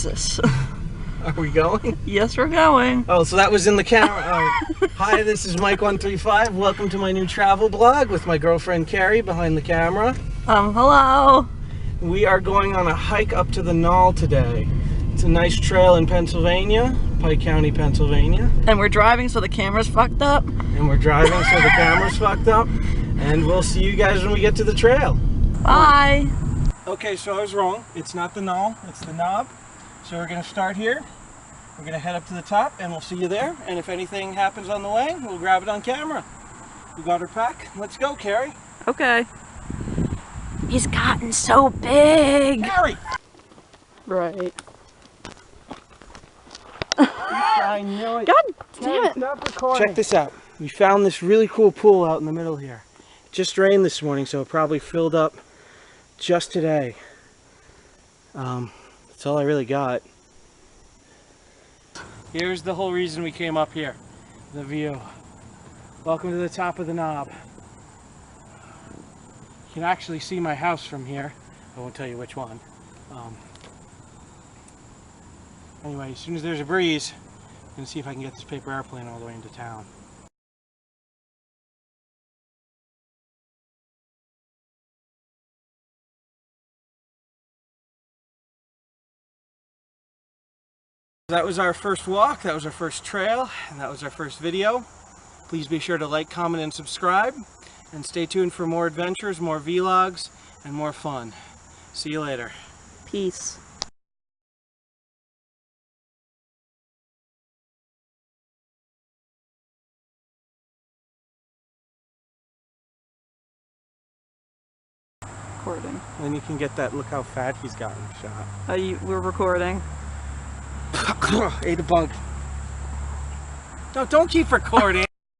Are we going? Yes, we're going. Oh, so that was in the camera. Hi, this is Mike135. Welcome to my new travel blog with my girlfriend Carrie behind the camera. Hello. We are going on a hike up to the Knoll today. It's a nice trail in Pennsylvania, Pike County, Pennsylvania. And we're driving, so the camera's fucked up. And we're driving, so the camera's fucked up. And we'll see you guys when we get to the trail. Bye. Okay, so I was wrong. It's not the Knoll, it's the Knob. So we're going to start here. We're going to head up to the top and we'll see you there. And if anything happens on the way, we'll grab it on camera. We got our pack. Let's go, Carrie. Okay. He's gotten so big. Carrie! Right. I knew it. God damn it. Stop recording. Check this out. We found this really cool pool out in the middle here. It just rained this morning, so it probably filled up just today. That's all I really got. Here's the whole reason we came up here. The view. Welcome to the top of the knob. You can actually see my house from here. I won't tell you which one. Anyway, as soon as there's a breeze, I'm going to see if I can get this paper airplane all the way into town. That was our first walk, that was our first trail, and that was our first video. Please be sure to like, comment, and subscribe. And stay tuned for more adventures, more vlogs, and more fun. See you later. Peace. Recording. Then you can get that, look how fat he's gotten shot. We're recording. Ate a bug. No, don't keep recording.